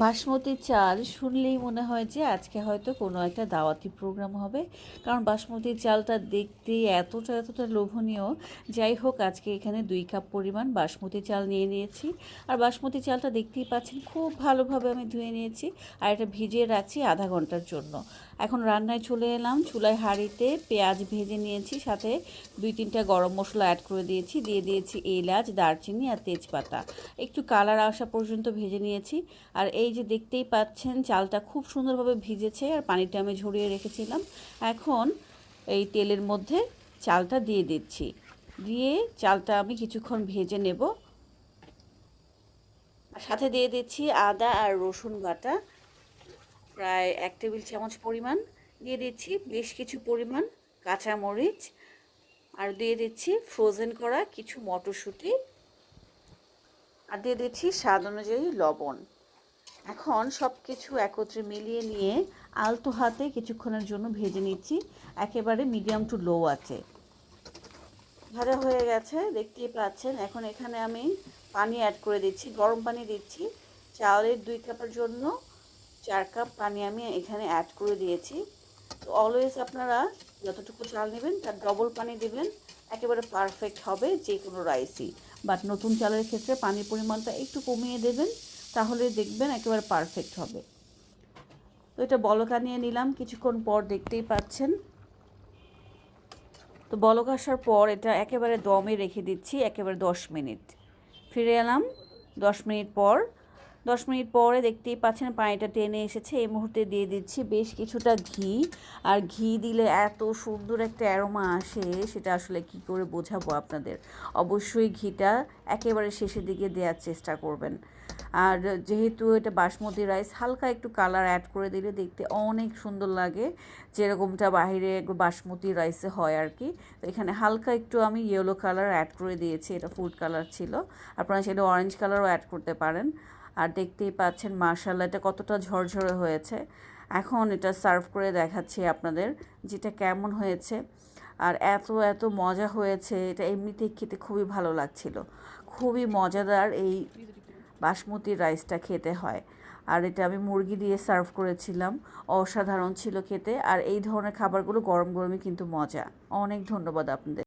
বাসমতি চাল শুনলেই মনে হয় যে আজকে হয়তো কোনো একটা দাওয়াতি প্রোগ্রাম হবে, কারণ বাসমতি চালটা দেখতে এতটা লোভনীয়। যাই হোক, আজকে এখানে 2 কাপ পরিমাণ বাসমতি চাল নিয়ে নিয়েছি। আর বাসমতি চালটা দেখতেই পাচ্ছেন খুব ভালোভাবে আমি ধুয়ে নিয়েছি, আর এটা ভিজিয়ে রাখছি আধা ঘন্টার জন্য। এখন রান্নায় চলে এলাম। চুলায় হাঁড়িতে পেঁয়াজ ভেজে নিয়েছি, সাথে 2-3টা গরম মশলা অ্যাড করে দিয়েছি, দিয়ে দিয়েছি এলাচ, দারচিনি আর তেজপাতা। একটু কালার আসা পর্যন্ত ভেজে নিয়েছি। আর এই যে দেখতেই পাচ্ছেন চালটা খুব সুন্দরভাবে ভিজেছে, আর পানিটা আমি ঝরিয়ে রেখেছিলাম। এখন এই তেলের মধ্যে চালটা দিয়ে দিচ্ছি, দিয়ে চালটা আমি কিছুক্ষণ ভেজে নেব। সাথে দিয়ে দিচ্ছি আদা আর রসুন বাটা, প্রায় 1 টেবিল চামচ পরিমাণ। দিয়ে দিচ্ছি বেশ কিছু পরিমাণ কাঁচামরিচ, আর দিয়ে দিচ্ছি ফ্রোজেন করা কিছু মটরশুঁটি, আর দিয়ে দিচ্ছি স্বাদ অনুযায়ী লবণ। এখন সব কিছু একত্রে মিলিয়ে নিয়ে আলতো হাতে কিছুক্ষণের জন্য ভেজে নিচ্ছি, একেবারে মিডিয়াম টু লো আছে। ভাজা হয়ে গেছে দেখতেই পাচ্ছেন। এখন এখানে আমি পানি অ্যাড করে দিচ্ছি, গরম পানি দিচ্ছি। চালের 2 কাপের জন্য 4 কাপ পানি আমি এখানে অ্যাড করে দিয়েছি। তো অলওয়েজ আপনারা যতটুকু চাল নেবেন তার ডবল পানি দেবেন, একেবারে পারফেক্ট হবে যে কোনো রাইসই। বাট নতুন চালের ক্ষেত্রে পানির পরিমাণটা একটু কমিয়ে দেবেন, তাহলে দেখবেন একেবারে পারফেক্ট হবে। তো এটা বলকা নিয়ে নিলাম কিছুক্ষণ পর, দেখতেই পাচ্ছেন। তো বলক আসার পর এটা একেবারে দমে রেখে দিচ্ছি একেবারে 10 মিনিট। ফিরে এলাম 10 মিনিট পর। 10 মিনিট পরে দেখতেই পাচ্ছেন পানিটা টেনে এসেছে। এই মুহূর্তে দিয়ে দিচ্ছি বেশ কিছুটা ঘি। আর ঘি দিলে এত সুন্দর একটা অ্যারোমা আসে, সেটা আসলে কি করে বোঝাবো আপনাদের। অবশ্যই ঘিটা একেবারে শেষের দিকে দেওয়ার চেষ্টা করবেন। আর যেহেতু এটা বাসমতি রাইস, হালকা একটু কালার অ্যাড করে দিলে দেখতে অনেক সুন্দর লাগে, যেরকমটা বাহিরে বাসমতি রাইসে হয় আর কি। তো এখানে হালকা একটু আমি ইয়েলো কালার অ্যাড করে দিয়েছি, এটা ফুড কালার ছিল, আপনারা সেটা অরেঞ্জ কালারও অ্যাড করতে পারেন। আর দেখতেই পাচ্ছেন মাশাআল্লাহ এটা কতটা ঝরঝরে হয়েছে। এখন এটা সার্ভ করে দেখাচ্ছি আপনাদের যেটা কেমন হয়েছে। আর এত মজা হয়েছে, এটা এমনিতেই খেতে খুবই ভালো লাগছিল। খুবই মজাদার এই বাসমতি রাইসটা খেতে হয়। আর এটা আমি মুরগি দিয়ে সার্ভ করেছিলাম, অসাধারণ ছিল খেতে। আর এই ধরনের খাবারগুলো গরম গরমই কিন্তু মজা। অনেক ধন্যবাদ আপনাদের।